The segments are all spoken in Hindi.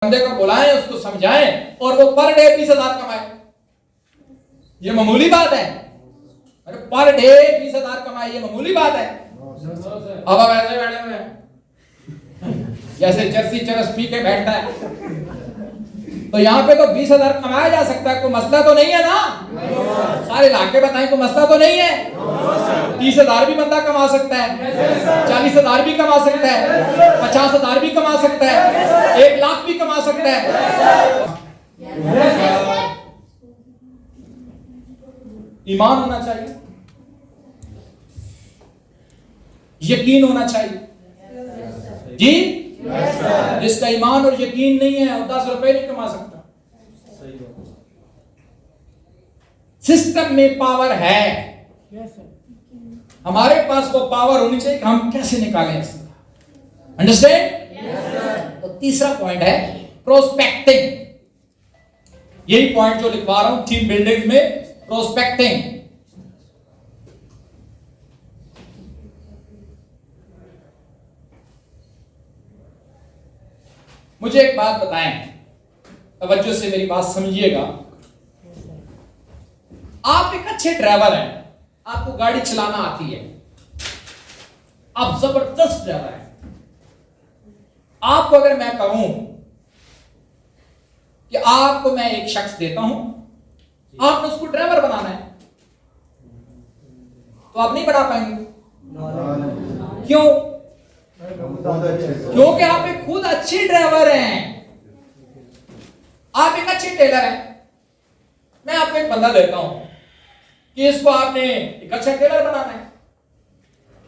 बंदे को बुलाएं, उसको समझाएं और वो पर डे 20,000 कमाए। ये मामूली बात है? अरे पर डे 20,000 कमाए, ये मामूली बात है? अब आप ऐसे बैठे हुए हैं जैसे जर्सी चरस पी के बैठता है। तो यहाँ पे तो 20,000 कमाया जा सकता है, कोई मसला तो नहीं है ना? सारे इलाके बताएं, कोई मसला तो नहीं है? 30,000 भी बंदा कमा सकता है, 40,000 भी कमा सकता है, 50,000 भी कमा सकता है, 1 लाख भी कमा सकता है। ईमान होना चाहिए, यकीन होना चाहिए जी। जिसका ईमान और यकीन नहीं है वो 10 रुपए नहीं कमा सकता। सिस्टम में पावर है, हमारे पास वो पावर होनी चाहिए कि हम कैसे निकालें इसका। अंडरस्टैंड? तो तीसरा पॉइंट है प्रोस्पेक्टिंग। यही पॉइंट जो लिखवा रहा हूं टीम बिल्डिंग में, प्रोस्पेक्टिंग। मुझे एक बात बताएं, तवज्जो से मेरी बात समझिएगा। आप एक अच्छे ड्राइवर हैं, आपको गाड़ी चलाना आती है, आप जबरदस्त ड्राइवर हैं। आपको अगर मैं कहूं कि आपको मैं एक शख्स देता हूं, आपने उसको ड्राइवर बनाना है, तो आप नहीं बना पाएंगे। क्यों? क्योंकि आप एक खुद अच्छे ड्राइवर हैं, आप एक अच्छे टेलर हैं। मैं आपको एक बंदा देता हूं कि इसको आपने एक अच्छा टेलर बनाना है,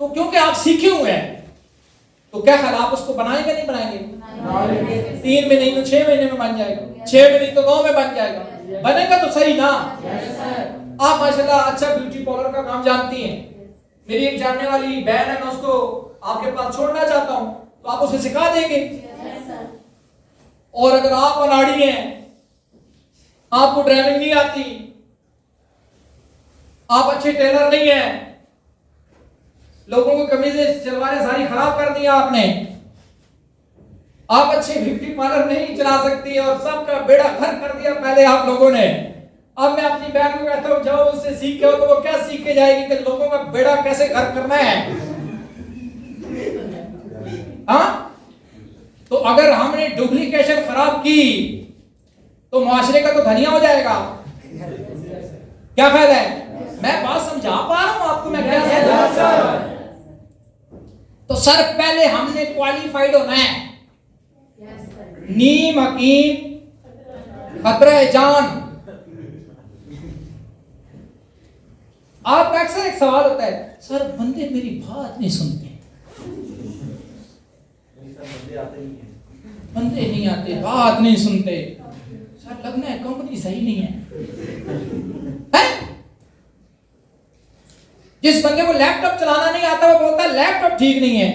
तो क्योंकि आप सीखे हुए हैं, तो क्या ख्याल आप उसको बनाएंगे नहीं बनाएंगे? 3 में नहीं तो 6 महीने में बन जाएगा, 6 में नहीं तो 9 में बन जाएगा। बनेगा तो सही ना? आप माशाल्लाह अच्छा ब्यूटी पार्लर का काम जानती हैं। मेरी एक जानने वाली बहन है, मैं उसको आपके पास छोड़ना चाहता हूं, तो आप उसे सिखा देंगे। और अगर आप अनाड़ी हैं, आपको ड्राइविंग नहीं आती, आप अच्छे टेलर नहीं हैं, लोगों को कमीजें सलवारें सारी खराब कर दी आपने, आप अच्छे ब्यूटी पार्लर नहीं चला सकती और सबका बेड़ा घर कर दिया पहले आप लोगों ने। अब मैं अपनी बहन को कहता हूं जाओ उससे सीख के, तो वो क्या सीख के जाएगी कि लोगों का बेड़ा कैसे घर करना है। हाँ? तो अगर हमने डुप्लीकेशन खराब की तो मुआशरे का तो धनिया हो जाएगा। क्या ख्याल है? मैं बात समझा पा रहा हूं आपको? मैं क्या समझा? तो सर पहले हमने क्वालिफाइड होना है। नीम हकीम खतरा जान। आपका अक्सर एक सवाल होता है, सर बंदे मेरी बात नहीं सुनते, बंदे नहीं आते, बात नहीं सुनते, सर लगना है कंपनी सही नहीं है? जिस बंदे को लैपटॉप चलाना नहीं आता वो बोलता है लैपटॉप ठीक नहीं है।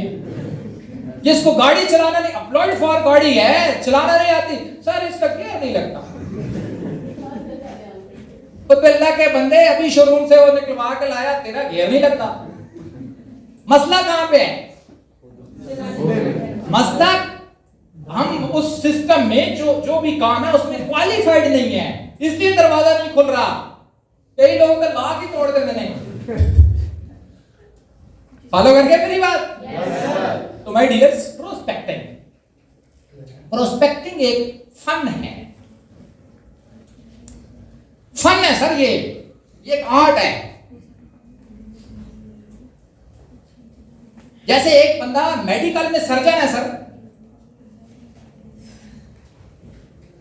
जिसको गाड़ी चलाना नहीं, एम्प्लॉयड फॉर गाड़ी है, चलाना नहीं आती, सर इसका गियर नहीं लगता। तो अल्लाह के बंदे अभी शोरूम से वो निकलवा के लाया, तेरा गियर नहीं लगता। मसला कहां पे है? मसला हम उस सिस्टम में जो भी काम है उसमें क्वालिफाइड नहीं है, इसलिए दरवाजा नहीं खुल रहा। कई लोग तो लॉक ही तोड़ देते नहीं। फॉलो करके मेरी बात? तो माय डियर्स, प्रोस्पेक्टिंग एक फन है। फन है सर, ये एक आर्ट है। जैसे एक बंदा मेडिकल में सर्जन है सर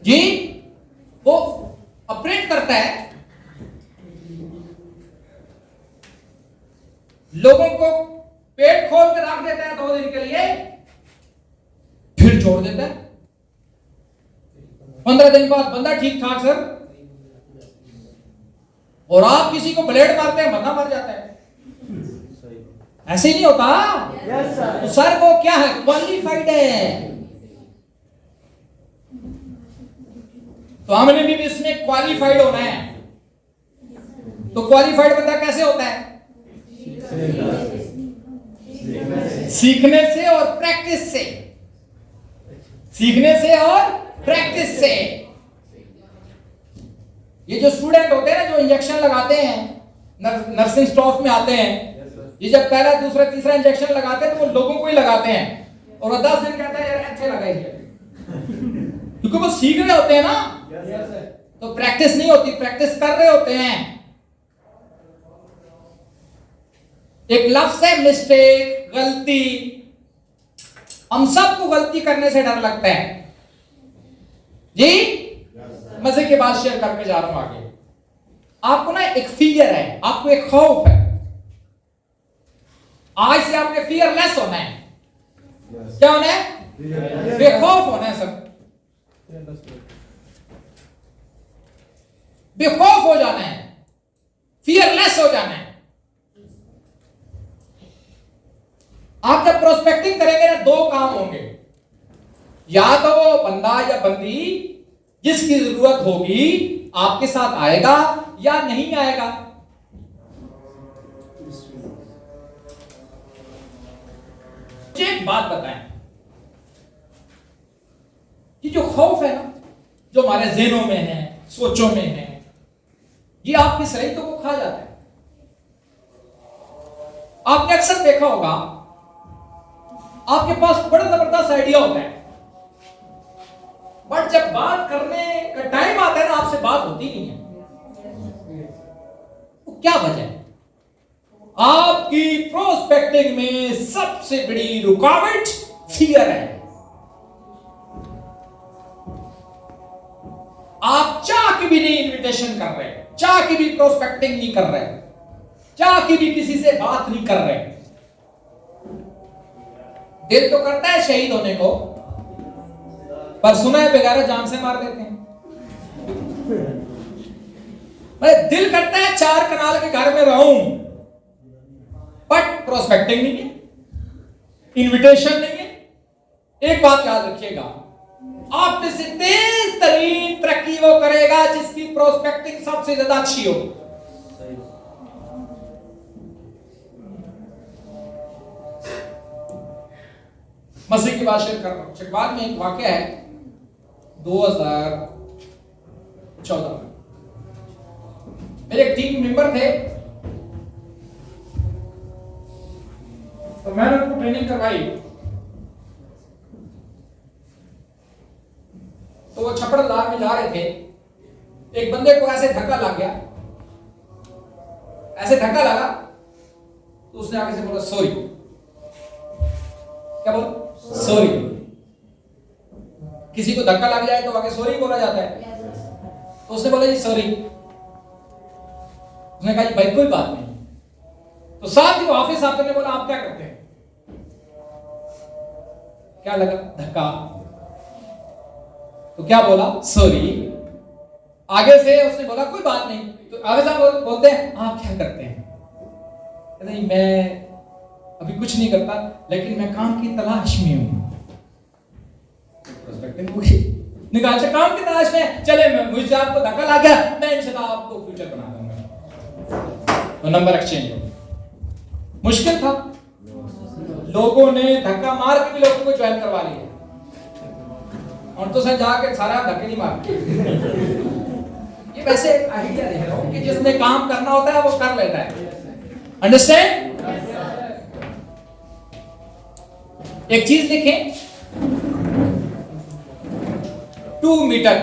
जी, वो ऑपरेट करता है, लोगों को पेट खोल कर रख देता है 2 दिन के लिए, फिर छोड़ देता है। 15 दिन बाद बंदा ठीक ठाक सर, और आप किसी को ब्लेड मारते हैं, बंदा मर जाता है। ऐसे ही नहीं होता। तो सर वो क्या है? क्वालिफाइड है। तो हमने भी इसमें क्वालिफाइड होना है। तो क्वालिफाइड बंदा कैसे होता है? सीखने से और प्रैक्टिस से। सीखने से और किससे? ये जो स्टूडेंट होते हैं ना, जो इंजेक्शन लगाते हैं, नर्सिंग स्टाफ में आते हैं, ये जब पहला दूसरा तीसरा इंजेक्शन लगाते हैं तो वो लोगों को ही लगाते हैं, और वो 10 दिन कहता है यार अच्छे लगाइए, क्योंकि वो सीख रहे होते हैं ना, तो प्रैक्टिस नहीं होती, प्रैक्टिस कर रहे होते हैं। एक लफ्ज है मिस्टेक, गलती। हम सबको गलती करने से डर लगता है जी। मजे की बात शेयर करके जा रहा हूं आगे। आपको ना एक फियर है, आपको एक खौफ है। आज से आपने फियरलेस होना है। क्या होना है? बेखौफ होना है सब, बेखौफ हो जाना है, फियरलेस हो जाना है। आप जब प्रोस्पेक्टिंग करेंगे ना, 2 काम होंगे। या तो वो बंदा या बंदी जिसकी जरूरत होगी आपके साथ आएगा या नहीं आएगा। मुझे एक बात बताएं कि जो खौफ है ना, जो हमारे ज़हनों में है, सोचों में है, ये आपकी सलाहियतों को खा जाता है। आपने अक्सर देखा होगा, आपके पास बड़ा जबरदस्त आइडिया होता है, बट जब बात करने का टाइम आता है ना, आपसे बात होती नहीं है। वो क्या वजह है? आपकी प्रोस्पेक्टिंग में सबसे बड़ी रुकावट फियर है। आप चाह के भी नहीं इनविटेशन कर रहे, चाह के भी प्रोस्पेक्टिंग नहीं कर रहे, चाह के भी किसी से बात नहीं कर रहे। दिल तो करता है शहीद होने को, पर सुना है बेगारा जान से मार देते हैं। मैं दिल करता है 4 कनाल के घर में रहूं, बट प्रोस्पेक्टिंग नहीं है, इनविटेशन नहीं है। एक बात याद रखिएगा, आप में से तेज तरीन तरक्की वो करेगा जिसकी प्रोस्पेक्टिंग सबसे ज्यादा अच्छी हो। मसीह की बात शेयर कर रहा हूं। शक्वाल में एक वाकया है 2014 में। मेरे एक टीम मेंबर थे, तो मैंने उनको ट्रेनिंग करवाई। तो वो छपड़दार में जा रहे थे, एक बंदे को ऐसे धक्का लग गया, ऐसे धक्का लगा तो उसने आगे से बोला सॉरी। क्या बोला? सॉरी। किसी को धक्का लग जाए तो आगे सॉरी बोला जाता है, तो उसने बोला जी सॉरी। उसने कहा जी भाई कोई बात नहीं। तो साथ ही ऑफिस आते ने बोला आप क्या करते हैं? क्या लगा? धक्का। तो क्या बोला? सॉरी। आगे से उसने बोला कोई बात नहीं। तो आगे से बोलते हैं आप क्या करते हैं? नहीं मैं अभी कुछ नहीं करता, लेकिन मैं काम की तलाश में हूं। निकाल से काम की तलाश में, चले मैं मुझसे आपको धक्का लग गया, मैं इंशाल्लाह आपको फ्यूचर बना दूंगा। तो नंबर एक्सचेंज हो। मुश्किल था, लोगों ने धक्का मार के भी लोगों को ज्वाइन करवा लिया, और तो सर जाके सारा धक्के नहीं मारते। ये वैसे एक आइडिया दे रहा हूं कि जिसने काम करना होता है वो कर लेता है। अंडरस्टैंड? एक चीज लिखें, 2 मीटर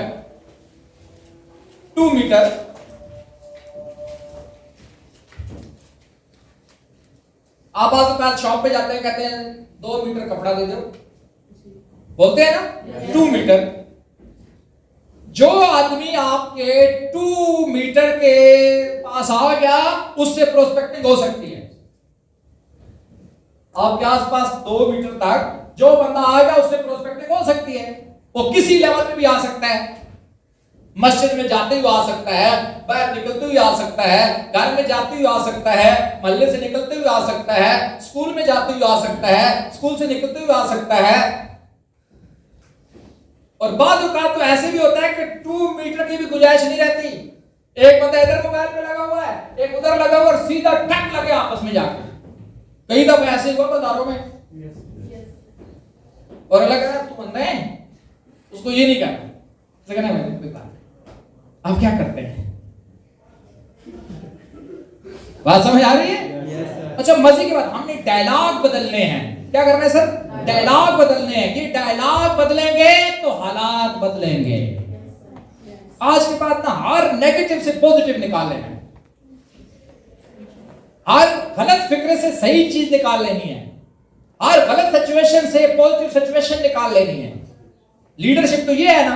आप आज शॉप पे जाते हैं, कहते हैं 2 मीटर कपड़ा दे दो, बोलते हैं ना 2 मीटर। जो आदमी आपके 2 मीटर के पास आ गया उससे प्रोस्पेक्टिंग हो सकती है। आपके आसपास 2 मीटर तक जो बंदा आएगा उससे प्रोस्पेक्टिंग हो सकती है। वो किसी लेवल पे भी आ सकता है, मस्जिद में जाते हुए आ सकता है, बाहर निकलते हुए आ सकता है, घर में जाते हुए आ सकता है, मोहल्ले से निकलते हुए आ सकता है, स्कूल में जाते हुए आ सकता है, स्कूल से निकलते हुए आ सकता है। और बाद औकात तो ऐसे भी होता है कि 2 मीटर की भी गुंजाइश नहीं रहती। एक बंदा इधर मोबाइल पे लगा हुआ है, एक उधर लगा हुआ, और सीधा टक लगे आपस में जाके। कई दफा ऐसे हुआ बाजारों में, और लग रहा है तू बंदा है, उसको ये नहीं करना, तो कहना है कोई बात नहीं। अब क्या करते हैं? बात समझ आ रही है? अच्छा, मजे की बात, हमने डायलॉग बदलने हैं। क्या करना है सर? डायलॉग बदलने हैं। ये डायलॉग बदलेंगे तो हालात बदलेंगे। आज के बाद ना हर नेगेटिव से पॉजिटिव निकाल लेना है, हर गलत फिक्र से सही चीज निकाल लेनी है, हर गलत सिचुएशन से पॉजिटिव सिचुएशन निकाल लेनी है। लीडरशिप तो ये है ना